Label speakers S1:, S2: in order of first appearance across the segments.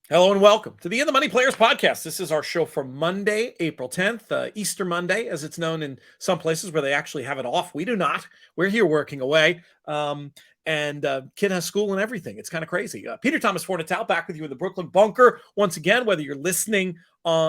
S1: Hello and welcome to the In the Money Players podcast. This is our show for Monday, April 10th, Easter Monday, as it's known in some places where they actually have it off. We do not. We're here working away. And kid has school and everything. It's kind of crazy. Peter Thomas Forte back with you in the Brooklyn Bunker. Once again, whether you're listening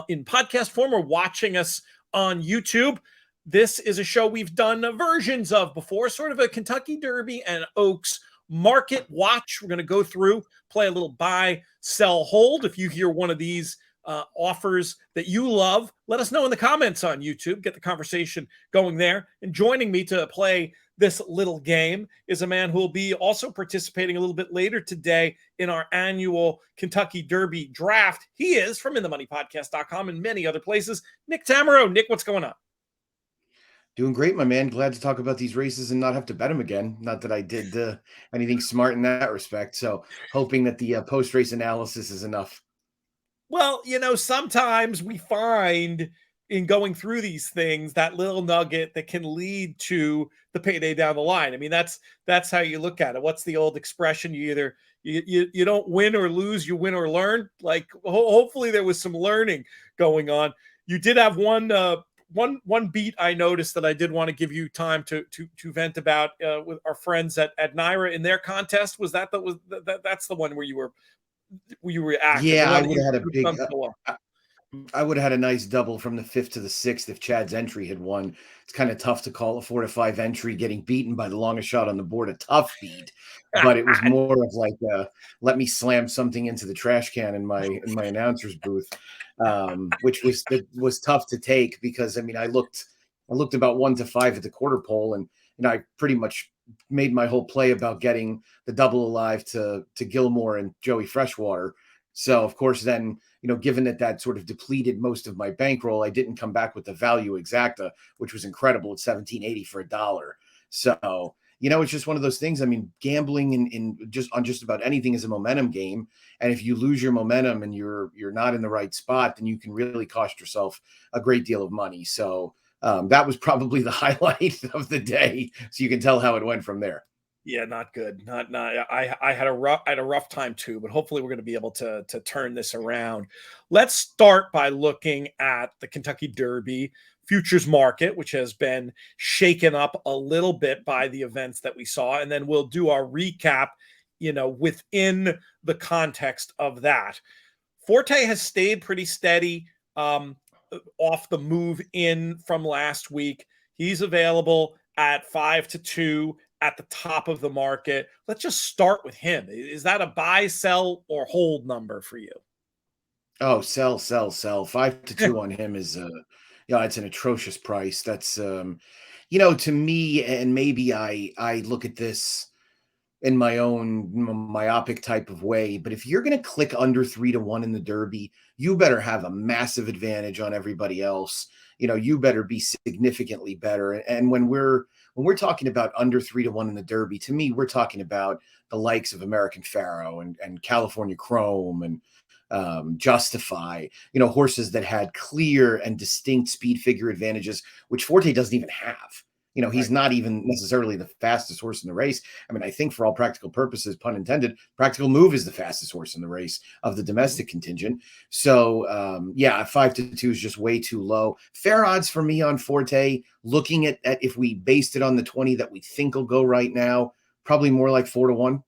S1: in podcast form or watching us on YouTube, this is a show we've done versions of before, sort of a Kentucky Derby and Oaks market watch. We're going to go through, play a little buy, sell, hold. If you hear one of these offers that you love, let us know in the comments on YouTube. Get the conversation going there. And joining me to play this little game is a man who will be also participating a little bit later today in our annual Kentucky Derby draft. He is from InTheMoneyPodcast.com and many other places. Nick Tammaro. Nick, what's going on?
S2: Doing great, my man. Glad to talk about these races and not have to bet them again. Not that I did anything smart in that respect. So hoping that the post-race analysis is enough.
S1: Well, sometimes we find in going through these things that little nugget that can lead to the payday down the line. I mean, that's how you look at it. What's the old expression? You either you don't win or lose, you win or learn. Like hopefully there was some learning going on. You did have one beat I noticed that I did want to give you time to vent about with our friends at Naira in their contest. That's the one where you were active.
S2: Yeah, I would have had a big. I would have had a nice double from the 5th to the 6th if Chad's entry had won. It's kind of tough to call a 4 to 5 entry getting beaten by the longest shot on the board a tough beat, but it was more of like let me slam something into the trash can in my announcer's booth, which was tough to take because I mean I looked about 1 to 5 at the quarter pole and I pretty much made my whole play about getting the double alive to Gilmore and Joey Freshwater. So of course then, given that sort of depleted most of my bankroll, I didn't come back with the value exacta, which was incredible at $17.80 for $1. So, it's just one of those things. I mean, gambling in just about anything is a momentum game. And if you lose your momentum and you're not in the right spot, then you can really cost yourself a great deal of money. So that was probably the highlight of the day. So you can tell how it went from there.
S1: Yeah, not good. Not. I had a rough time too, but hopefully we're going to be able to turn this around. Let's start by looking at the Kentucky Derby futures market, which has been shaken up a little bit by the events that we saw, and then we'll do our recap, within the context of that. Forte has stayed pretty steady off the move in from last week. He's available at 5-2 at the top of the market. Let's just start with him. Is that a buy, sell, or hold number for you?
S2: Oh, sell. 5-2 on him is it's an atrocious price. That's to me, and maybe I look at this in my own myopic type of way, but if you're going to click under 3-1 in the Derby, you better have a massive advantage on everybody else. You better be significantly better. And when we're talking about under 3-1 in the Derby, to me, we're talking about the likes of American Pharaoh and California Chrome and Justify, horses that had clear and distinct speed figure advantages, which Forte doesn't even have. He's not even necessarily the fastest horse in the race. I mean, I think for all practical purposes, pun intended, Practical Move is the fastest horse in the race of the domestic contingent. So, 5-2 is just way too low. Fair odds for me on Forte, looking at if we based it on the 20 that we think will go right now, probably more like 4-1.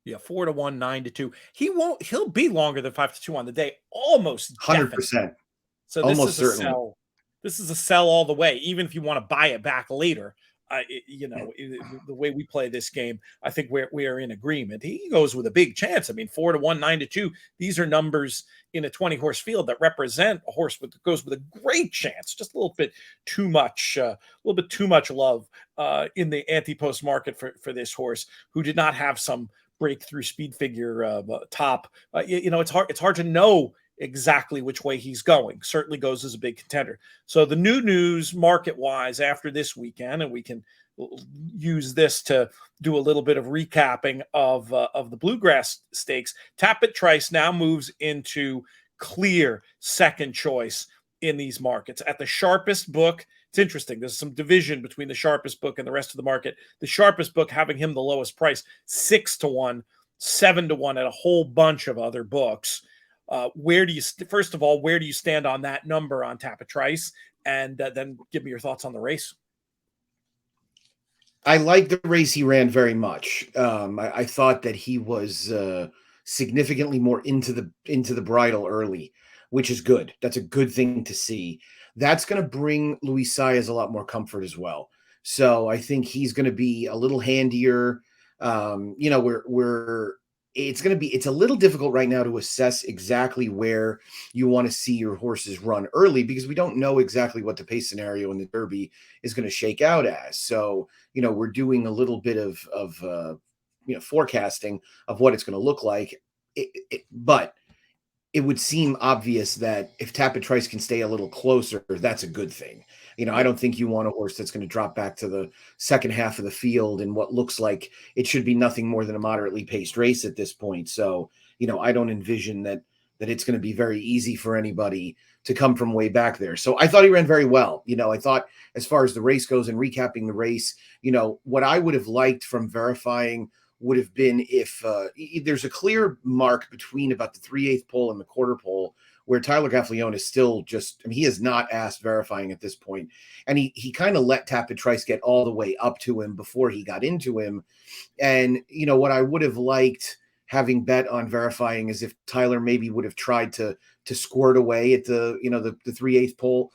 S1: Yeah, 4-1, 9-2. He'll be longer than 5-2 on the day, almost
S2: 100%.
S1: So this almost is a sell. This is a sell all the way, even if you want to buy it back later. The way we play this game, I think we are in agreement. He goes with a big chance. I mean, 4-1, 9-2. These are numbers in a 20-horse field that represent a horse that goes with a great chance. Just a little bit too much love in the anti-post market for this horse, who did not have some breakthrough speed figure top. It's hard to know exactly which way he's going. Certainly goes as a big contender. So the new news market-wise after this weekend, and we can use this to do a little bit of recapping of the Bluegrass Stakes. Tapit Trice now moves into clear second choice in these markets. At the sharpest book, it's interesting. There's some division between the sharpest book and the rest of the market. The sharpest book having him the lowest price, 6-1, 7-1 at a whole bunch of other books. Where do you, first of all, where do you stand on that number on Tapit Trice? And then give me your thoughts on the race.
S2: I like the race he ran very much. I thought that he was significantly more into the bridle early, which is good. That's a good thing to see. That's going to bring Luis Saez a lot more comfort as well. So I think he's going to be a little handier. You know, it's a little difficult right now to assess exactly where you want to see your horses run early because we don't know exactly what the pace scenario in the Derby is going to shake out as. So, you know, we're doing a little bit of forecasting of what it's going to look like. But it would seem obvious that if Tapit Trice can stay a little closer, that's a good thing. You know, I don't think you want a horse that's going to drop back to the second half of the field in what looks like it should be nothing more than a moderately paced race at this point. So, you know, I don't envision that it's going to be very easy for anybody to come from way back there. So I thought he ran very well. You know, I thought as far as the race goes and recapping the race, you know, what I would have liked from verifying would have been if there's a clear mark between about the 3/8 pole and the quarter pole where Tyler Gaffalione is still just, I mean, he has not asked verifying at this point. And he kind of let Tapit Trice get all the way up to him before he got into him. And, you know, what I would have liked having bet on verifying is if Tyler maybe would have tried to squirt away at the 3/8 pole,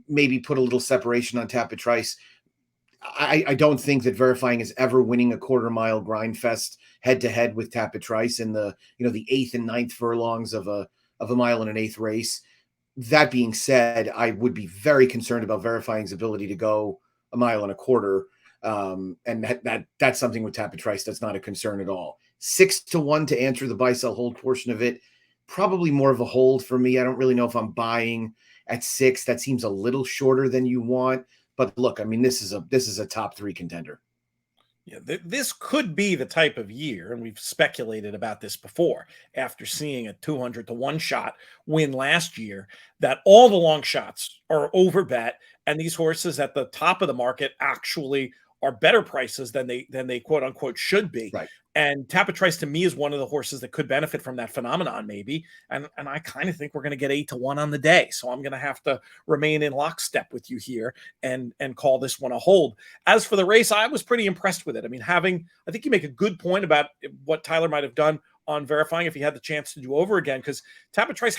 S2: maybe put a little separation on Tapit Trice. I don't think that verifying is ever winning a quarter mile grind fest head to head with Tapit Trice in the 8th and 9th furlongs of a 1.125 race. That being said, I would be very concerned about verifying's ability to go 1.25 miles. And that's something with Tapit Trice that's not a concern at all. 6-1 to answer the buy sell hold portion of it. Probably more of a hold for me. I don't really know if I'm buying at 6. That seems a little shorter than you want. But look, I mean, this is a top 3 contender.
S1: Yeah, this could be the type of year, and we've speculated about this before, after seeing a 200-1 shot win last year, that all the long shots are over bet, and these horses at the top of the market actually are better prices than they quote unquote should be.
S2: Right.
S1: And Tapit Trice to me is one of the horses that could benefit from that phenomenon, maybe. And I kind of think we're going to get 8-1 on the day. So I'm going to have to remain in lockstep with you here and call this one a hold. As for the race, I was pretty impressed with it. I mean, I think you make a good point about what Tyler might have done on verifying if he had the chance to do over again, because Tapit Trice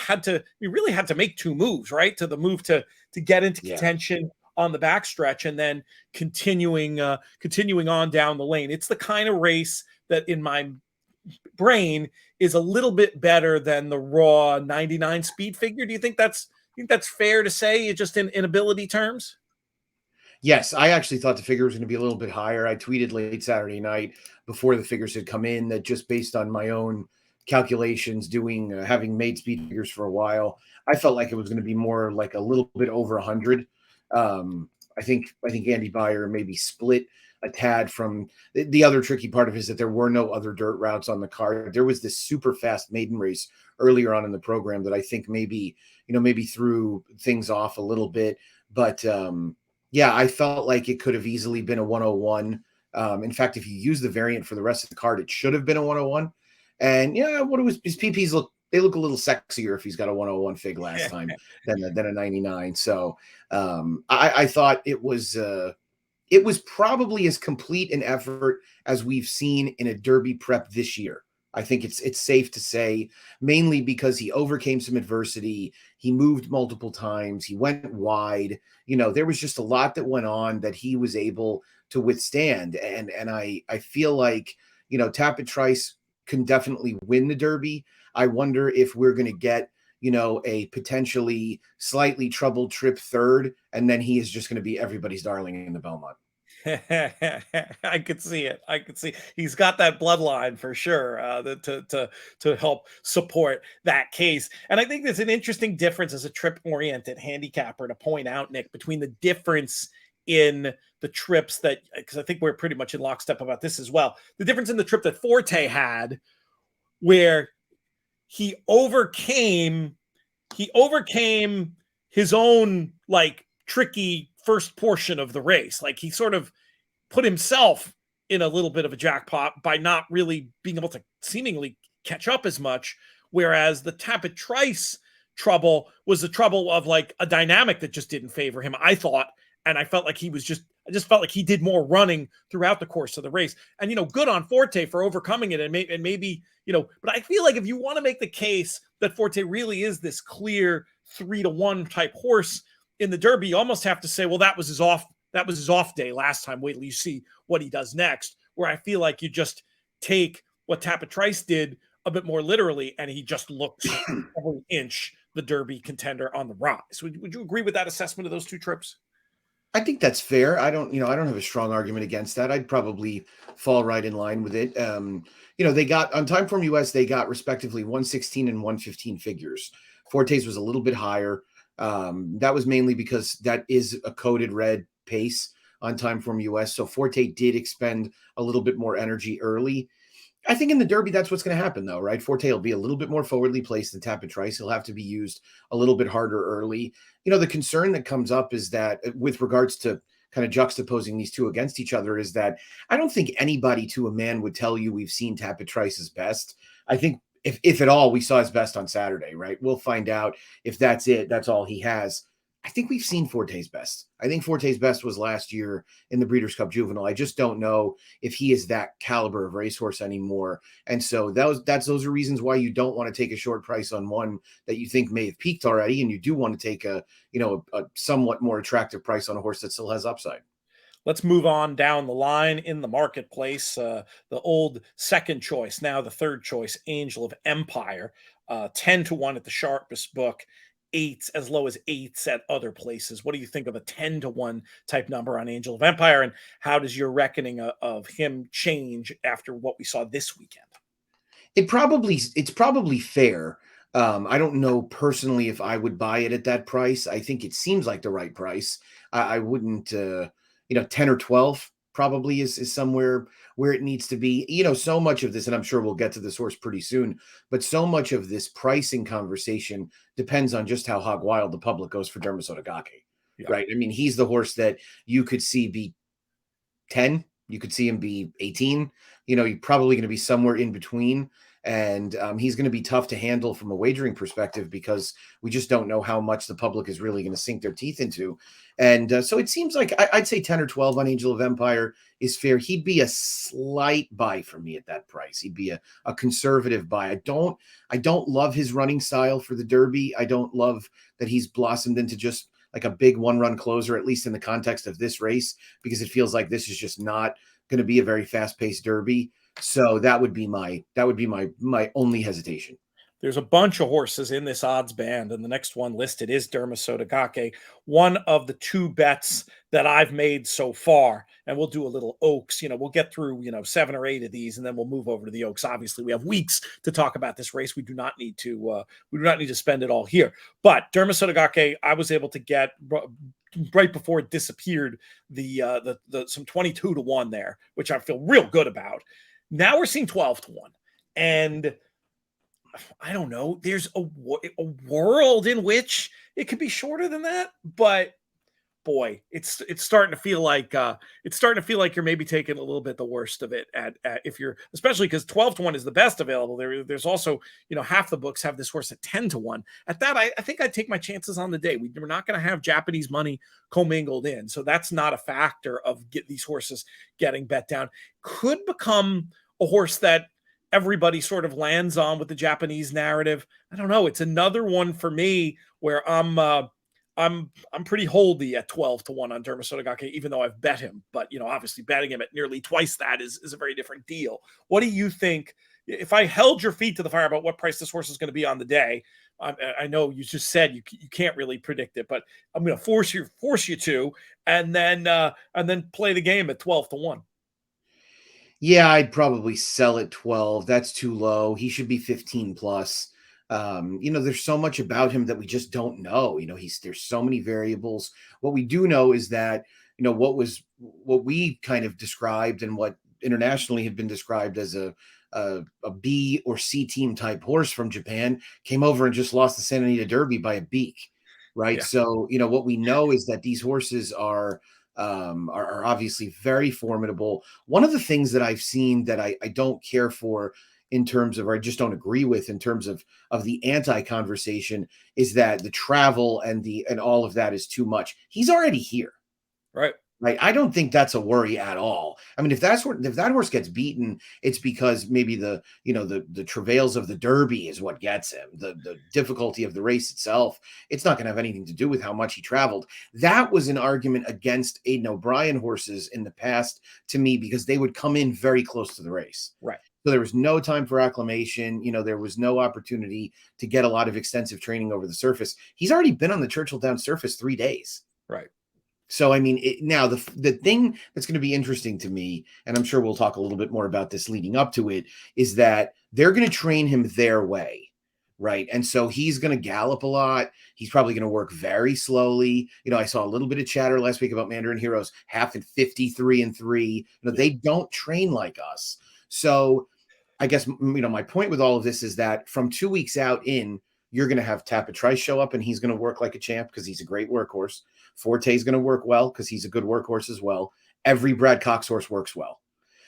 S1: really had to make 2 moves, right? To the move to get into contention on the backstretch and then continuing on down the lane. It's the kind of race that in my brain is a little bit better than the raw 99 speed figure. Do you think that's fair to say, just in ability terms?
S2: Yes, I actually thought the figure was going to be a little bit higher. I tweeted late Saturday night before the figures had come in that just based on my own calculations, having made speed figures for a while, I felt like it was going to be more like a little bit over 100. I think Andy Beyer maybe split a tad from the other tricky part of it is that there were no other dirt routes on the card. There was this super fast maiden race earlier on in the program that I think maybe threw things off a little bit. But yeah, I felt like it could have easily been a 101. In fact, if you use the variant for the rest of the card, it should have been a 101. And yeah, his PPs look a little sexier if he's got a 101 fig last time than a 99. So I thought it was probably as complete an effort as we've seen in a Derby prep this year. I think it's safe to say, mainly because he overcame some adversity. He moved multiple times. He went wide. You know, there was just a lot that went on that he was able to withstand. And I feel like, you know, Tapit Trice can definitely win the Derby. I wonder if we're going to get, you know, a potentially slightly troubled trip third, and then he is just going to be everybody's darling in the Belmont.
S1: I could see it. He's got that bloodline for sure to help support that case. And I think there's an interesting difference as a trip-oriented handicapper to point out, Nick, between the difference in the trips that, because I think we're pretty much in lockstep about this as well, the difference in the trip that Forte had, where he overcame his own like tricky first portion of the race. Like he sort of put himself in a little bit of a jackpot by not really being able to seemingly catch up as much. Whereas the Tapit Trice trouble was the trouble of like a dynamic that just didn't favor him, I thought. And I felt like I just felt like he did more running throughout the course of the race. And, good on Forte for overcoming it. And maybe, but I feel like if you want to make the case that Forte really is this clear 3-1 type horse in the Derby, you almost have to say, well, that was his off day last time. Wait till you see what he does next. Where I feel like you just take what Tapit Trice did a bit more literally, and he just looks every inch the Derby contender on the rise. Would you agree with that assessment of those two trips?
S2: I think that's fair. I don't have a strong argument against that. I'd probably fall right in line with it. They got on Timeform US, they got respectively 116 and 115 figures. Forte's was a little bit higher. That was mainly because that is a coded red pace on Timeform US. So Forte did expend a little bit more energy early. I think in the Derby, that's what's going to happen, though, right? Forte will be a little bit more forwardly placed than Tapit Trice. He'll have to be used a little bit harder early. The concern that comes up is that with regards to kind of juxtaposing these two against each other is that I don't think anybody to a man would tell you we've seen Tapit Trice's best. I think if at all, we saw his best on Saturday, right? We'll find out if that's it. That's all he has. I think we've seen Forte's best. I think Forte's best was last year in the Breeders' Cup Juvenile. I just don't know if he is that caliber of racehorse anymore. And so those are reasons why you don't want to take a short price on one that you think may have peaked already, and you do want to take a somewhat more attractive price on a horse that still has upside.
S1: Let's move on down the line in the marketplace. The old second choice, now the third choice, Angel of Empire, 10-1 at the sharpest book. Eights as low as eights at other places. What do you think of a 10-1 type number on Angel of Empire, and how does your reckoning of him change after what we saw this weekend?
S2: It's probably fair. I don't know personally if I would buy it at that price. I think it seems like the right price. I wouldn't 10 or 12 probably is somewhere where it needs to be. So much of this, and I'm sure we'll get to this horse pretty soon, but so much of this pricing conversation depends on just how hog wild the public goes for Derma Sotogake, right? I mean, he's the horse that you could see be 10, you could see him be 18, you're probably going to be somewhere in between. And he's going to be tough to handle from a wagering perspective because we just don't know how much the public is really going to sink their teeth into. And so it seems like I'd say 10 or 12 on Angel of Empire is fair. He'd be a slight buy for me at that price. He'd be a conservative buy. I don't love his running style for the Derby. I don't love that he's blossomed into just like a big one-run closer, at least in the context of this race, because it feels like this is just not going to be a very fast-paced Derby. So that would be my only hesitation.
S1: There's a bunch of horses in this odds band, and the next one listed is Derma Sotogake, one of the two bets that I've made so far. And we'll do a little Oaks. We'll get through 7 or 8 of these, and then we'll move over to the Oaks. Obviously, we have weeks to talk about this race. We do not need to spend it all here. But Derma Sotogake, I was able to get right before it disappeared the some 22-1 there, which I feel real good about. Now we're seeing 12-1, and I don't know. There's a world in which it could be shorter than that, but boy, it's starting to feel like you're maybe taking a little bit the worst of it at if you're, especially because 12-1 is the best available. There's also half the books have this horse at 10-1. At that, I think I'd take my chances on the day. We're not going to have Japanese money commingled in, so that's not a factor of these horses getting bet down. Could become a horse that everybody sort of lands on with the Japanese narrative. I don't know. It's another one for me where I'm pretty holdy at 12-1 on Derma Sotogake, even though I've bet him. But obviously betting him at nearly twice that is a very different deal. What do you think? If I held your feet to the fire about what price this horse is going to be on the day, I know you just said you can't really predict it, but I'm going to force you to, and then play the game at 12-1.
S2: Yeah, I'd probably sell at 12. That's too low. He should be 15 plus. There's so much about him that we just don't know. There's so many variables. What we do know is that, what we kind of described and what internationally had been described as a B or C team type horse from Japan came over and just lost the Santa Anita Derby by a beak. Right. Yeah. So, what we know is that these horses are obviously very formidable. One of the things that I've seen that I don't care for in terms of, or I just don't agree with in terms of the anti-conversation, is that the travel and all of that is too much. He's already here.
S1: Right.
S2: Right. I don't think that's a worry at all. I mean, if that horse gets beaten, it's because maybe the travails of the Derby is what gets him. The difficulty of the race itself. It's not going to have anything to do with how much he traveled. That was an argument against Aidan O'Brien horses in the past to me, because they would come in very close to the race.
S1: Right.
S2: So there was no time for acclimation. There was no opportunity to get a lot of extensive training over the surface. He's already been on the Churchill Downs surface 3 days.
S1: Right.
S2: So, I mean, now the thing that's going to be interesting to me, and I'm sure we'll talk a little bit more about this leading up to it, is that they're going to train him their way, right? And so he's going to gallop a lot. He's probably going to work very slowly. I saw a little bit of chatter last week about Mandarin Heroes half at 53-3. They don't train like us. So I guess, my point with all of this is that from 2 weeks out in, you're going to have Tapit Trice show up, and he's going to work like a champ because he's a great workhorse. Forte is going to work well because he's a good workhorse as well. Every Brad Cox horse works well.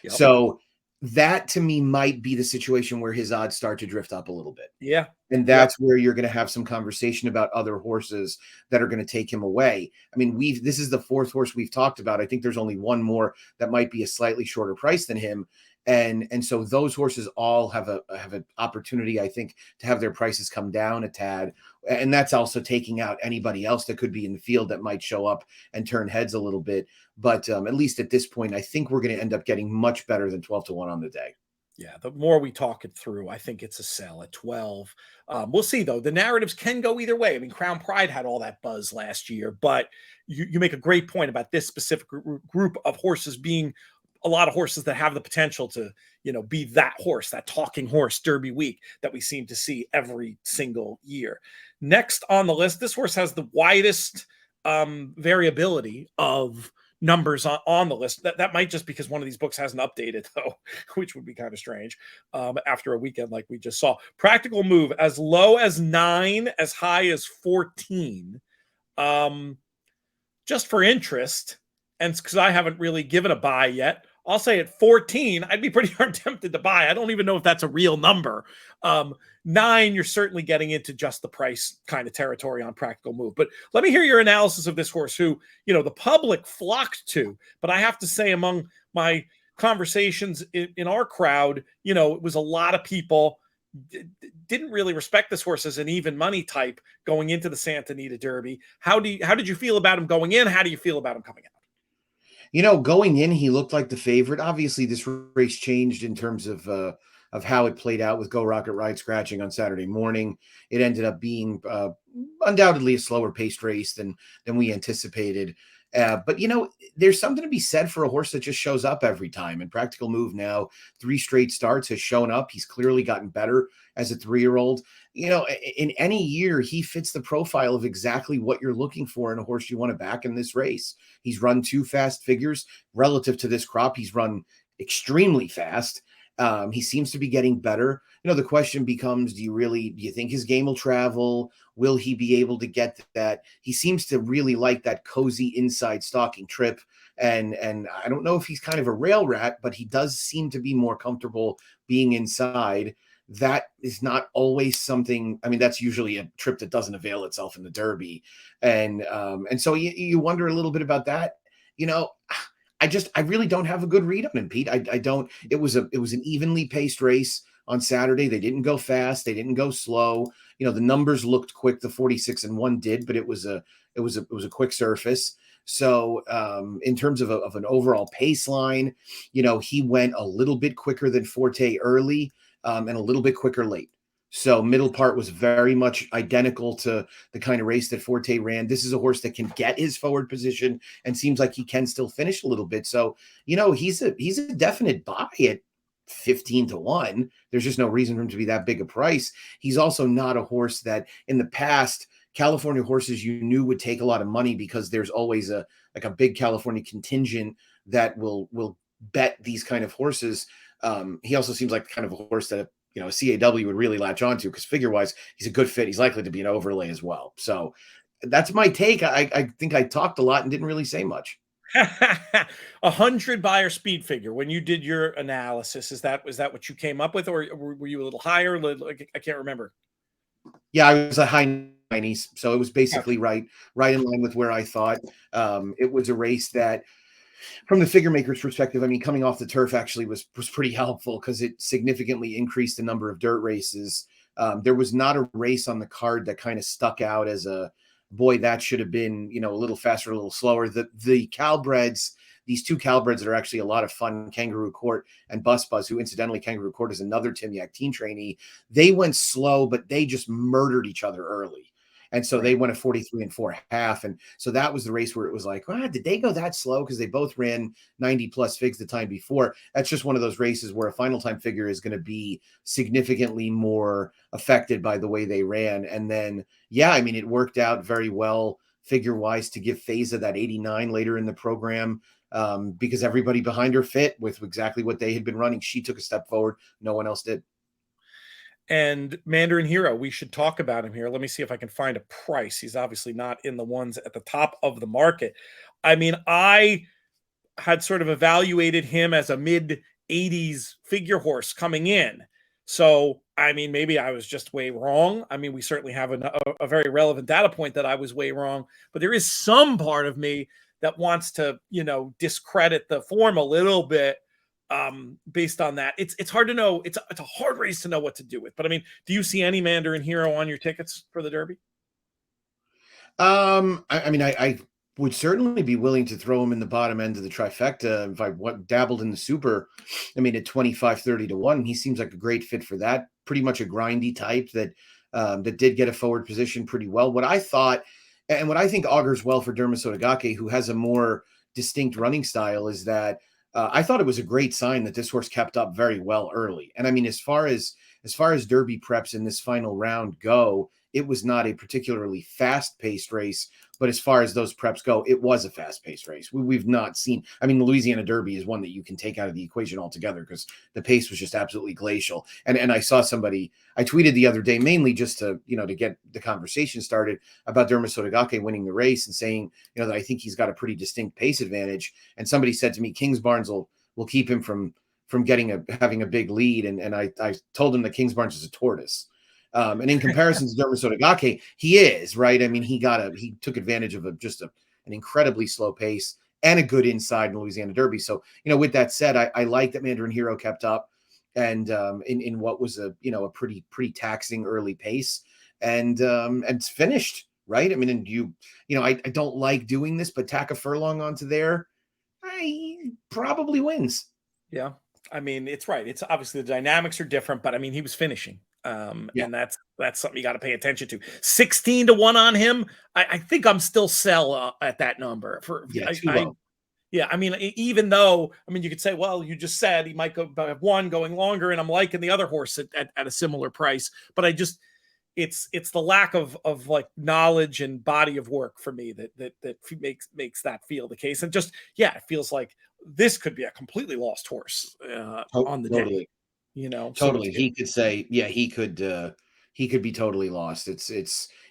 S2: Yep. So that to me might be the situation where his odds start to drift up a little bit.
S1: Yeah.
S2: And that's where you're going to have some conversation about other horses that are going to take him away. I mean, this is the 4th horse we've talked about. I think there's only one more that might be a slightly shorter price than him. And so those horses all have an opportunity, I think, to have their prices come down a tad. And that's also taking out anybody else that could be in the field that might show up and turn heads a little bit. But at least at this point, I think we're going to end up getting much better than 12-1 on the day.
S1: Yeah, the more we talk it through, I think it's a sell at 12. We'll see, though. The narratives can go either way. I mean, Crown Pride had all that buzz last year, but you make a great point about this specific group of horses being a lot of horses that have the potential to, be that horse, that talking horse Derby week that we seem to see every single year. Next on the list, this horse has the widest variability of numbers on the list. That might just because one of these books hasn't updated, though, which would be kind of strange after a weekend like we just saw. Practical Move, as low as 9, as high as 14. Just for interest, and because I haven't really given a buy yet, I'll say at 14, I'd be pretty hard tempted to buy. I don't even know if that's a real number. 9, you're certainly getting into just the price kind of territory on Practical Move. But let me hear your analysis of this horse who, the public flocked to. But I have to say, among my conversations in our crowd, it was a lot of people didn't really respect this horse as an even money type going into the Santa Anita Derby. How did you feel about him going in? How do you feel about him coming out?
S2: Going in, he looked like the favorite. Obviously, this race changed in terms of how it played out with Go Rocket Ride scratching on Saturday morning. It ended up being undoubtedly a slower paced race than we anticipated. But there's something to be said for a horse that just shows up every time. And Practical Move now 3 straight starts has shown up. He's clearly gotten better as a 3-year-old. In any year, he fits the profile of exactly what you're looking for in a horse you want to back in this race. He's run 2 fast figures relative to this crop. He's run extremely fast. He seems to be getting better. The question becomes, do you think his game will travel? Will he be able to get that? He seems to really like that cozy inside stalking trip. And I don't know if he's kind of a rail rat, but he does seem to be more comfortable being inside. That is not always something. I mean, that's usually a trip that doesn't avail itself in the Derby. And so you wonder a little bit about that. I really don't have a good read on him, Pete. I don't. It was an evenly paced race on Saturday. They didn't go fast. They didn't go slow. The numbers looked quick. The 46-1 did, but it was a quick surface. So in terms of an overall pace line, he went a little bit quicker than Forte early and a little bit quicker late. So middle part was very much identical to the kind of race that Forte ran. This is a horse that can get his forward position and seems like he can still finish a little bit. So, he's a definite buy at 15-1. There's just no reason for him to be that big a price. He's also not a horse that in the past, California horses you knew would take a lot of money because there's always a big California contingent that will bet these kind of horses. He also seems like the kind of a horse that a CAW would really latch onto because figure-wise, he's a good fit. He's likely to be an overlay as well. So that's my take. I think I talked a lot and didn't really say much.
S1: 100 buyer speed figure. When you did your analysis, was that what you came up with, or were you a little higher? I can't remember.
S2: Yeah, I was a high 90s, so it was
S1: Okay.
S2: basically right in line with where I thought. It was a race that, from the figure maker's perspective, I mean, coming off the turf actually was pretty helpful because it significantly increased the number of dirt races. There was not a race on the card that kind of stuck out as a boy that should have been, a little faster, a little slower. The Calbreds, these two Calbreds that are actually a lot of fun, Kangaroo Court and Buzz, who incidentally Kangaroo Court is another Tim Yak team trainee. They went slow, but they just murdered each other early. And so they
S1: Right.
S2: went a 43 and 4.5. And so that was the race where it was like, did they go that slow? Because they both ran 90 plus figs the time before. That's just one of those races where a final time figure is going to be significantly more affected by the way they ran. And then, yeah, I mean, it worked out very well figure wise to give Faiza that 89 later in the program, because everybody behind her fit with exactly what they had been running. She took a step forward. No one else did.
S1: And Mandarin Hero, we should talk about him here. Let me see if I can find a price. He's obviously not in the ones at the top of the market. I mean, I had sort of evaluated him as a mid 80s figure horse coming in. So, I mean, maybe I was just way wrong. I mean, we certainly have a very relevant data point that I was way wrong, but there is some part of me that wants to, discredit the form a little bit, based on that. It's hard to know. It's a hard race to know what to do with. But I mean, do you see any Mandarin Hero on your tickets for the Derby?
S2: I mean, I would certainly be willing to throw him in the bottom end of the trifecta if I dabbled in the super. I mean, at 25-30 to 1, he seems like a great fit for that. Pretty much a grindy type that did get a forward position pretty well. What I thought, and what I think augurs well for Derma Sotogake, who has a more distinct running style, is that I thought it was a great sign that this horse kept up very well early. And I mean, as far as Derby preps in this final round go, it was not a particularly fast-paced race, but as far as those preps go, it was a fast-paced race. We've not seen. I mean, the Louisiana Derby is one that you can take out of the equation altogether because the pace was just absolutely glacial. And I saw somebody. I tweeted the other day, mainly just to get the conversation started about Derma Sotogake winning the race and saying that I think he's got a pretty distinct pace advantage. And somebody said to me, Kingsbarns will keep him from having a big lead. And I told him that Kingsbarns is a tortoise. And in comparison to Derma Sotogake, he is right. I mean, he took advantage of an incredibly slow pace and a good inside in Louisiana Derby. So, with that said, I like that Mandarin Hero kept up and in what was a pretty taxing early pace and finished right. I mean, and I don't like doing this, but tack a furlong onto there, he probably wins.
S1: Yeah. I mean, it's right. It's obviously the dynamics are different, but I mean, he was finishing.
S2: Yeah,
S1: And that's something you got to pay attention to. 16 to 1 on him. I think I'm still sell at that number
S2: yeah, too low.
S1: yeah, I mean, even though, I mean, you could say, well, you just said he might go have one going longer, and I'm liking the other horse at a similar price. But it's the lack of like knowledge and body of work for me that makes that feel the case. And just, yeah, it feels like this could be a completely lost horse on the day,
S2: Totally.
S1: So
S2: Totally. He could say, yeah, he could be totally lost.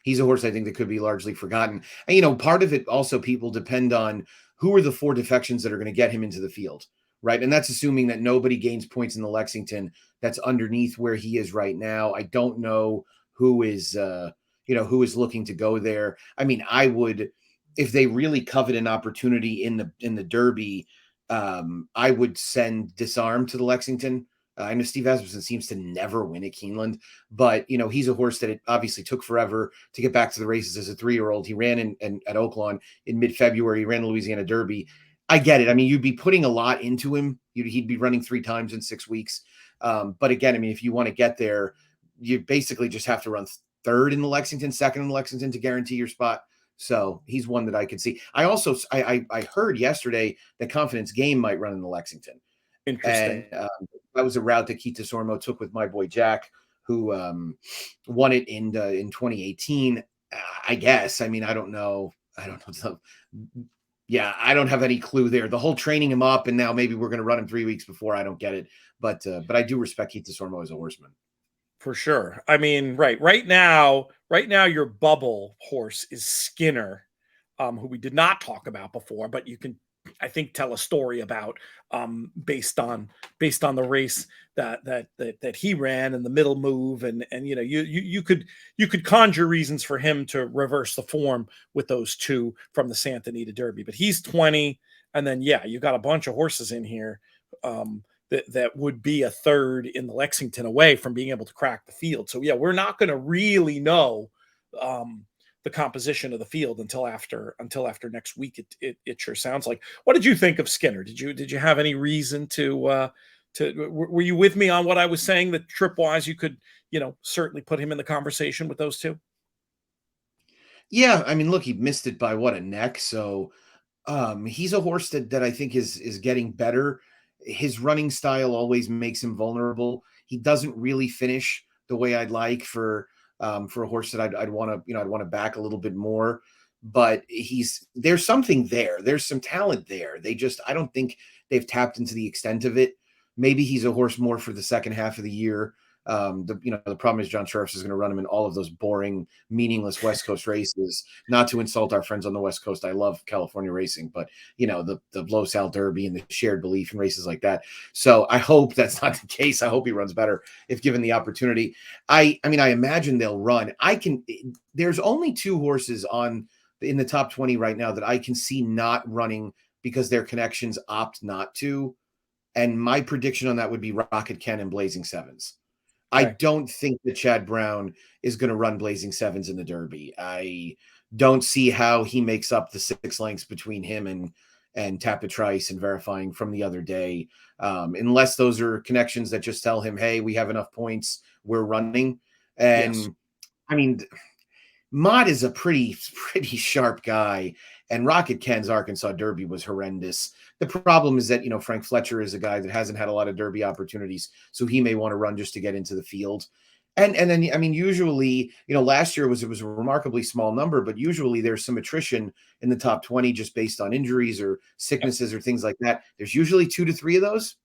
S2: He's a horse I think that could be largely forgotten. And part of it also people depend on who are the four defections that are going to get him into the field, right? And that's assuming that nobody gains points in the Lexington that's underneath where he is right now. I don't know who is looking to go there. I mean, I would, if they really covet an opportunity in the Derby, I would send Disarm to the Lexington. I know Steve Asmussen seems to never win at Keeneland, but he's a horse that it obviously took forever to get back to the races as a 3-year-old. He ran at Oaklawn in mid-February. He ran the Louisiana Derby. I get it. I mean, you'd be putting a lot into him. He'd be running 3 times in 6 weeks. But again, I mean, if you want to get there, you basically just have to run third in the Lexington, second in the Lexington to guarantee your spot. So he's one that I could see. I also I heard yesterday that Confidence Game might run in the Lexington.
S1: interesting.
S2: And that was a route that Keith Sormo took with my boy Jack, who won it in 2018. I guess. I mean, I don't know. Yeah, I don't have any clue there. The whole training him up, and now maybe we're going to run him 3 weeks before. I don't get it, but I do respect Keith Sormo as a horseman.
S1: For sure. I mean, right now, your bubble horse is Skinner, who we did not talk about before, but you can I think, tell a story about, based on the race that he ran and the middle move, and you could conjure reasons for him to reverse the form with those two from the Santa Anita Derby. But he's 20, and then you got a bunch of horses in here, that would be a third in the Lexington away from being able to crack the field. So we're not going to really know the composition of the field until after next week. It sure sounds like. What did you think of Skinner? Did you have any reason to were you with me on what I was saying, that trip-wise you could certainly put him in the conversation with those two?
S2: Yeah, I mean, look, he missed it by what, a neck. So he's a horse that I think is getting better. His running style always makes him vulnerable. He doesn't really finish the way I'd like for a horse that I'd want to I'd want to back a little bit more. But there's something there. There's some talent there. I don't think they've tapped into the extent of it. Maybe he's a horse more for the second half of the year. The problem is John Sheriffs is going to run him in all of those boring, meaningless West Coast races. Not to insult our friends on the West Coast, I love California racing, but the Los Al Derby and the Shared Belief and races like that. So I hope that's not the case. I hope he runs better if given the opportunity. I imagine they'll run. There's only two horses in the top 20 right now that I can see not running because their connections opt not to. And my prediction on that would be Rocket Ken and Blazing Sevens. I don't think that Chad Brown is going to run Blazing Sevens in the Derby. I don't see how he makes up the 6 lengths between him and Tapit Trice and Verifying from the other day, unless those are connections that just tell him, hey, we have enough points, we're running. And
S1: Yes.
S2: I mean, Mott is a pretty sharp guy, and Rocket Ken's Arkansas Derby was horrendous. The problem is that, Frank Fletcher is a guy that hasn't had a lot of Derby opportunities, so he may want to run just to get into the field. And then, I mean, usually, last year it was a remarkably small number, but usually there's some attrition in the top 20 just based on injuries or sicknesses or things like that. There's usually 2 to 3 of those.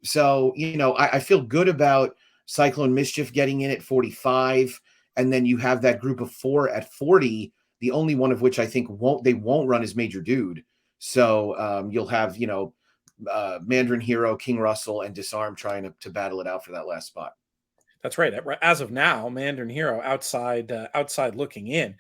S2: So, I feel good about Cyclone Mischief getting in at 45. And then you have that group of 4 at 40, the only one of which I think won't run is Major Dude. So you'll have, Mandarin Hero, King Russell, and Disarm trying to battle it out for that last spot.
S1: That's right. As of now, Mandarin Hero outside looking in.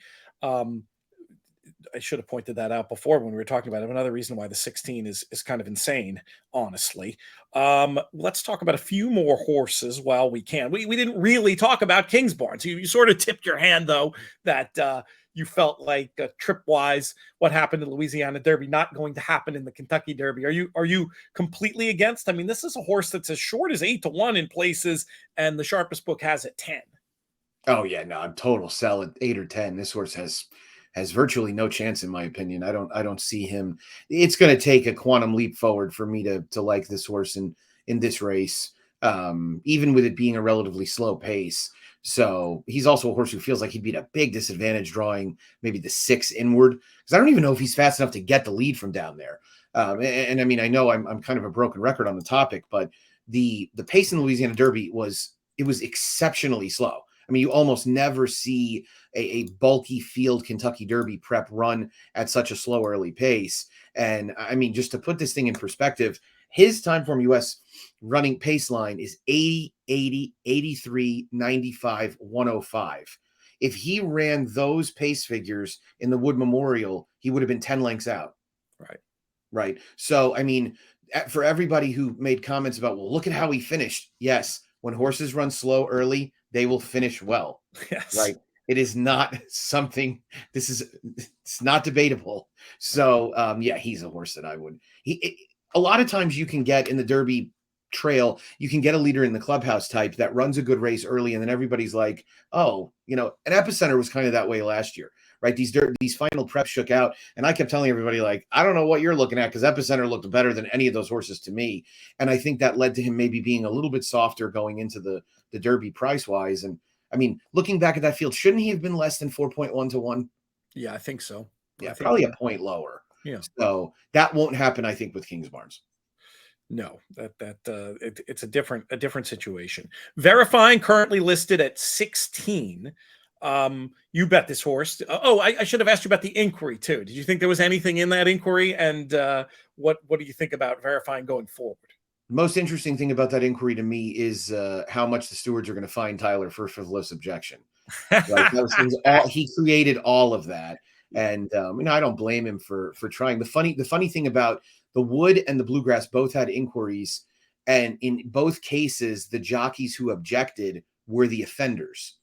S1: I should have pointed that out before when we were talking about it. Another reason why the 16 is kind of insane, honestly. Let's talk about a few more horses while we can. We didn't really talk about Kingsbarns. You sort of tipped your hand, though, that you felt like trip-wise, what happened in Louisiana Derby not going to happen in the Kentucky Derby. Are you completely against? I mean, this is a horse that's as short as 8-1 in places, and the sharpest book has it 10.
S2: Oh yeah, no, I'm total sell at 8 or 10. This horse has virtually no chance, in my opinion. I don't see him. It's going to take a quantum leap forward for me to like this horse in this race, even with it being a relatively slow pace. So he's also a horse who feels like he'd be at a big disadvantage drawing maybe the 6 inward, because I don't even know if he's fast enough to get the lead from down there. And I mean, I know I'm kind of a broken record on the topic, but the pace in the Louisiana Derby was exceptionally slow. I mean, you almost never see a bulky field Kentucky Derby prep run at such a slow early pace. And I mean, just to put this thing in perspective, his Timeform US running pace line is 80, 80, 83, 95, 105. If he ran those pace figures in the Wood Memorial, he would have been 10 lengths out. Right. So, I mean, for everybody who made comments about, well, look at how he finished. Yes. When horses run slow early, they will finish well.
S1: Yes.
S2: Right. It is not something, it's not debatable. So, yeah, he's a horse that I would, a lot of times you can get in the Derby trail, you can get a leader in the clubhouse type that runs a good race early. And then everybody's like, oh, an Epicenter was kind of that way last year, right? These final preps shook out. And I kept telling everybody, like, I don't know what you're looking at, because Epicenter looked better than any of those horses to me. And I think that led to him maybe being a little bit softer going into the Derby price wise. And I mean, looking back at that field, shouldn't he have been less than 4.1 to 1?
S1: Yeah, I think so.
S2: Yeah, probably a point lower.
S1: Yeah.
S2: So that won't happen, I think, with Kingsbarns.
S1: No, it's a different situation. Verifying currently listed at 16. You bet this horse. I should have asked you about the inquiry too. Did you think there was anything in that inquiry? And what do you think about verifying going forward?
S2: Most interesting thing about that inquiry to me is how much the stewards are going to fine Tyler for frivolous objection. Right, that was all he created all of that, and I don't blame him for trying. The funny thing about the Wood and the Bluegrass both had inquiries, and in both cases, the jockeys who objected were the offenders.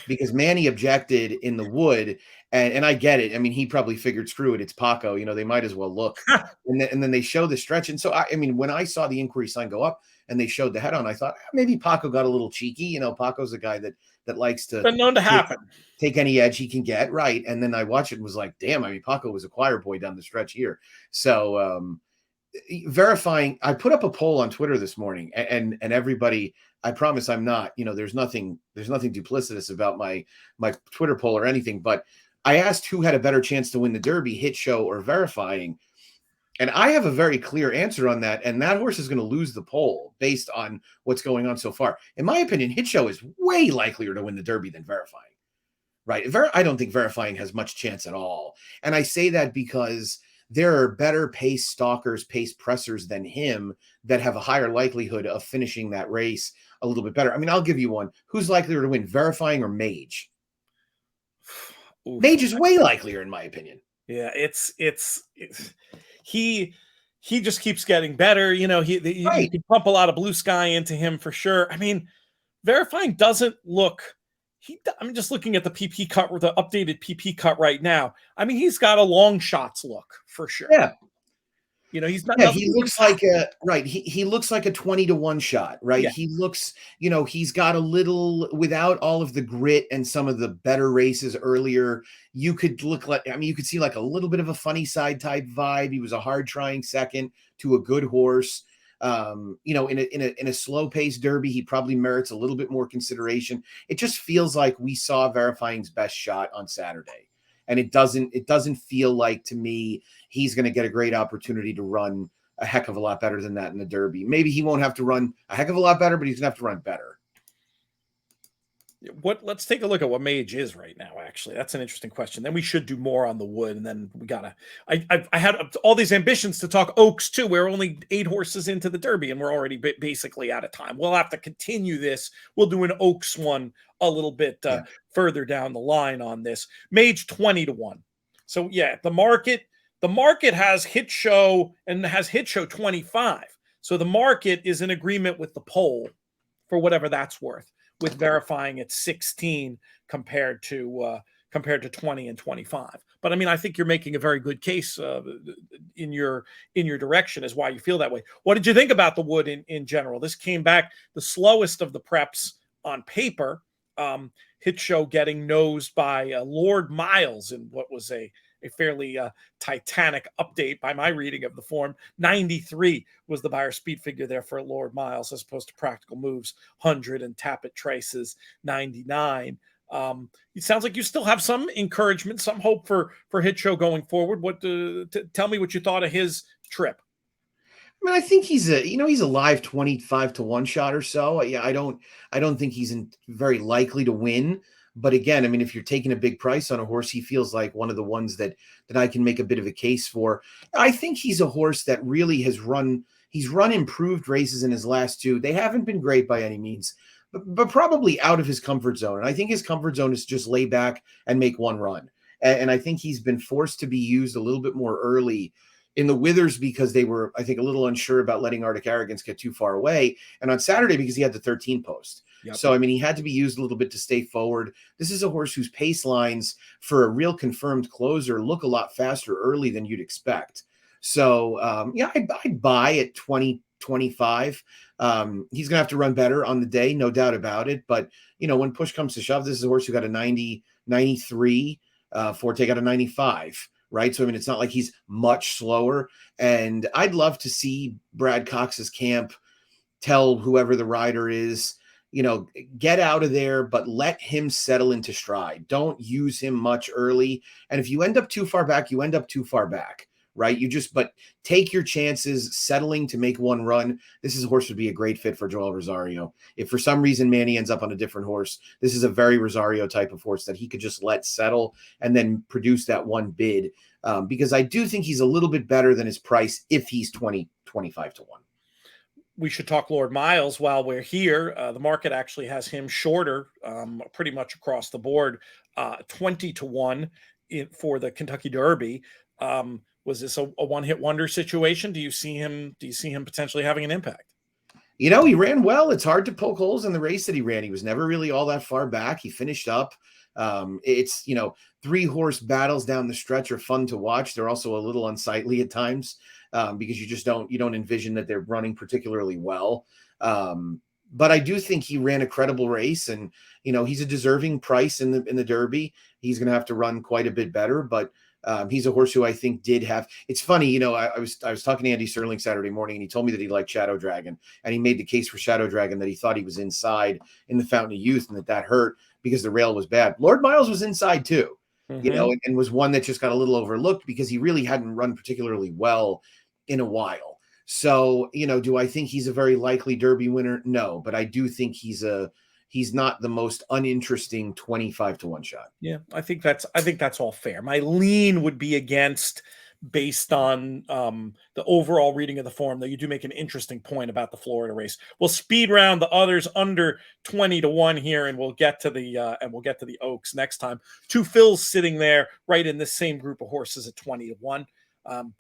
S2: Because Manny objected in the Wood, and I get it. I mean, he probably figured, screw it, it's Paco. They might as well look. And then they show the stretch. And so, I mean, when I saw the inquiry sign go up and they showed the head on, I thought maybe Paco got a little cheeky. Paco's a guy that likes to
S1: been known to happen.
S2: Take any edge he can get, right? And then I watched it and was like, damn, I mean, Paco was a choir boy down the stretch here. So verifying, I put up a poll on Twitter this morning, and everybody, I promise I'm not, there's nothing duplicitous about my Twitter poll or anything, but I asked who had a better chance to win the Derby, Hit Show or verifying. And I have a very clear answer on that. And that horse is going to lose the poll based on what's going on so far. In my opinion, Hit Show is way likelier to win the Derby than verifying, right? I don't think verifying has much chance at all. And I say that because there are better pace stalkers, pace pressers than him that have a higher likelihood of finishing that race a little bit better. I mean, I'll give you one. Who's likelier to win, verifying or Mage? Oof. Mage is way likelier, in my opinion.
S1: Yeah, it's he just keeps getting better. You can pump a lot of blue sky into him for sure. I mean, verifying doesn't look. I'm just looking at the PP cut, or the updated PP cut right now. I mean, he's got a long shots look for sure.
S2: Yeah.
S1: He's not.
S2: Yeah, he looks like a right. He looks like a 20-to-1 shot, right? Yeah. He looks, he's got a little, without all of the grit and some of the better races earlier. You could look like, you could see like a little bit of a funny side type vibe. He was a hard trying second to a good horse. In a slow paced Derby, he probably merits a little bit more consideration. It just feels like we saw verifying's best shot on Saturday. And it doesn't feel like, to me, he's going to get a great opportunity to run a heck of a lot better than that in the Derby. Maybe he won't have to run a heck of a lot better, but he's going to have to run better.
S1: Let's take a look at what Mage is right now. Actually, that's an interesting question. Then we should do more on the Wood, and then we gotta. I had all these ambitions to talk Oaks too. We're only 8 horses into the Derby, and we're already basically out of time. We'll have to continue this. We'll do an Oaks one a little bit further down the line on this. Mage 20-to-1. So yeah, the market has Hit Show and has Hit Show 25. So the market is in agreement with the poll for whatever that's worth, with verifying at 16 compared to 20 and 25. But I mean, I think you're making a very good case in your direction as why you feel that way. What did you think about the Wood in general? This came back the slowest of the preps on paper. Hit Show getting nosed by Lord Miles in what was a fairly titanic update by my reading of the form. 93 was the buyer speed figure there for Lord Miles, as opposed to Practical Moves 100 and Tapit Trice's 99. It sounds like you still have some encouragement, some hope for Hit Show going forward. Tell me what you thought of his trip.
S2: I mean, I think he's a live 25-to-1 shot or so. Yeah, I don't think he's very likely to win. But again, I mean, if you're taking a big price on a horse, he feels like one of the ones that I can make a bit of a case for. I think he's a horse that really he's run improved races in his last 2. They haven't been great by any means, but probably out of his comfort zone. And I think his comfort zone is just lay back and make one run. And I think he's been forced to be used a little bit more early in the Withers because they were, I think, a little unsure about letting Arctic Arrogance get too far away. And on Saturday because he had the 13 post. Yep. So, I mean, he had to be used a little bit to stay forward. This is a horse whose pace lines for a real confirmed closer look a lot faster early than you'd expect. So, I'd buy at 20, 25. He's going to have to run better on the day, no doubt about it. But, when push comes to shove, this is a horse who got a 90, 93. Forte got a 95. Right. So, I mean, it's not like he's much slower. And I'd love to see Brad Cox's camp tell whoever the rider is, get out of there, but let him settle into stride. Don't use him much early. And if you end up too far back, you end up too far back. right? But take your chances, settling to make one run. This is a horse would be a great fit for Joel Rosario. If for some reason Manny ends up on a different horse, this is a very Rosario type of horse that he could just let settle and then produce that one bid. Because I do think he's a little bit better than his price if he's 25 to 1.
S1: We should talk Lord Miles while we're here. The market actually has him shorter pretty much across the board, 20 to 1 for the Kentucky Derby. Was this a one-hit wonder situation? Do you see him potentially having an impact?
S2: He ran well. It's hard to poke holes in the race that he ran. He was never really all that far back. He finished up. It's 3-horse battles down the stretch are fun to watch. They're also a little unsightly at times. Because you don't envision that they're running particularly well. But I do think he ran a credible race, and he's a deserving price in the Derby. He's going to have to run quite a bit better, but he's a horse who I think did have. It's funny, I was talking to Andy Sterling Saturday morning, and he told me that he liked Shadow Dragon, and he made the case for Shadow Dragon that he thought he was inside in the Fountain of Youth, and that hurt because the rail was bad. Lord Miles was inside too. And was one that just got a little overlooked because he really hadn't run particularly well in a while. So, do I think he's a very likely Derby winner? No, but I do think he's not the most uninteresting 25 to 1 shot.
S1: Yeah, I think that's all fair. My lean would be against based on the overall reading of the form, though you do make an interesting point about the Florida race. We'll speed round the others under 20 to 1 here, and we'll get to the Oaks next time. 2 Phils sitting there right in this same group of horses at 20 to 1.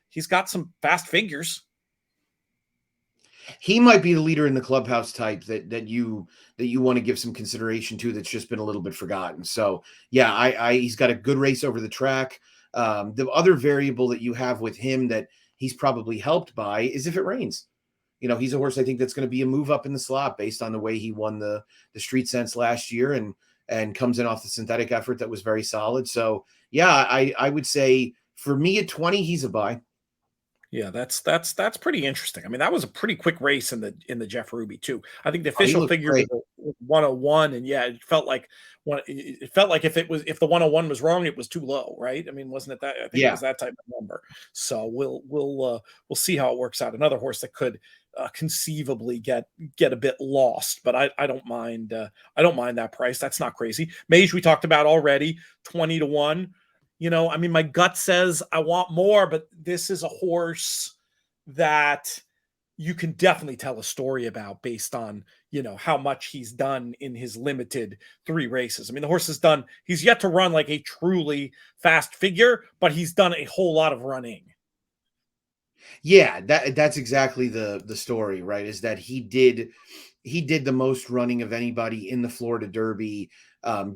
S1: He's got some fast figures.
S2: He might be the leader in the clubhouse type that you want to give some consideration to. That's just been a little bit forgotten. So yeah, he's got a good race over the track. The other variable that you have with him that he's probably helped by is if it rains. He's a horse I think that's going to be a move up in the slot based on the way he won the Street Sense last year and comes in off the synthetic effort that was very solid. So yeah, I would say for me at 20, he's a buy.
S1: Yeah, that's pretty interesting. I mean, that was a pretty quick race in the Jeff Ruby too. I think the official figure was 101, and yeah, it felt like if the 101 was wrong, it was too low, right? I mean, wasn't it that? I think it was that type of number. So we'll see how it works out. Another horse that could conceivably get a bit lost, but I don't mind that price. That's not crazy. Mage we talked about already, 20 to 1. I mean, my gut says I want more, but this is a horse that you can definitely tell a story about based on, how much he's done in his limited 3 races. I mean, the horse he's yet to run like a truly fast figure, but he's done a whole lot of running.
S2: Yeah, that's exactly the story, right? Is that he did the most running of anybody in the Florida Derby,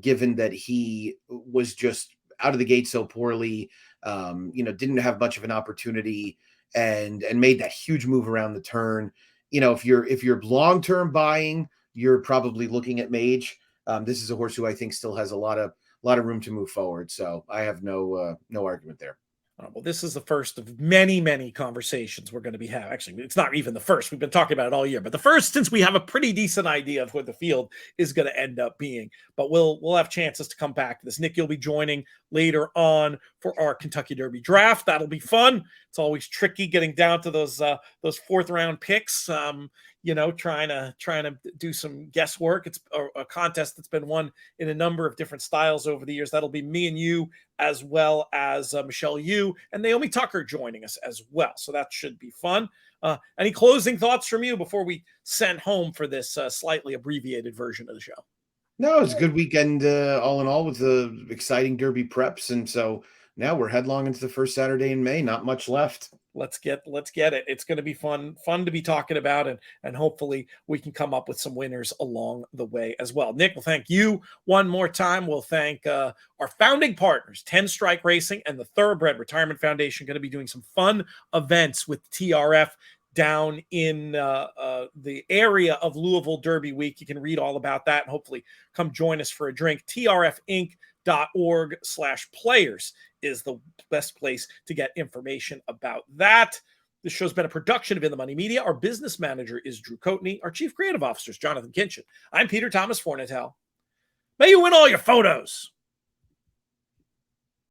S2: given that he was just out of the gate so poorly, didn't have much of an opportunity and made that huge move around the turn. If you're long-term buying, you're probably looking at Mage. This is a horse who I think still has a lot of room to move forward. So I have no argument there.
S1: Well, this is the first of many, many conversations we're going to be having. Actually, it's not even the first. We've been talking about it all year, but the first since we have a pretty decent idea of what the field is going to end up being. But we'll have chances to come back to this. Nick, you'll be joining later on for our Kentucky Derby draft. That'll be fun. It's always tricky getting down to those 4th round picks. Trying to do some guesswork. It's a contest that's been won in a number of different styles over the years. That'll be me and you, as well as Michelle Yu and Naomi Tucker joining us as well. So that should be fun. Any closing thoughts from you before we send home for this slightly abbreviated version of the show?
S2: No, it's a good weekend all in all with the exciting Derby preps. And so now we're headlong into the first Saturday in May. Not much left.
S1: Let's get it. It's going to be fun to be talking about, and hopefully we can come up with some winners along the way as well. Nick, we'll thank you one more time. We'll thank our founding partners, 10 Strike Racing and the Thoroughbred Retirement Foundation, going to be doing some fun events with TRF down in the area of Louisville Derby Week. You can read all about that and hopefully come join us for a drink. TRFinc.org/players is the best place to get information about that. This show's been a production of In the Money Media. Our business manager is Drew Coatney. Our chief creative officer is Jonathan Kinchin. I'm Peter Thomas Fornatel. May you win all your photos.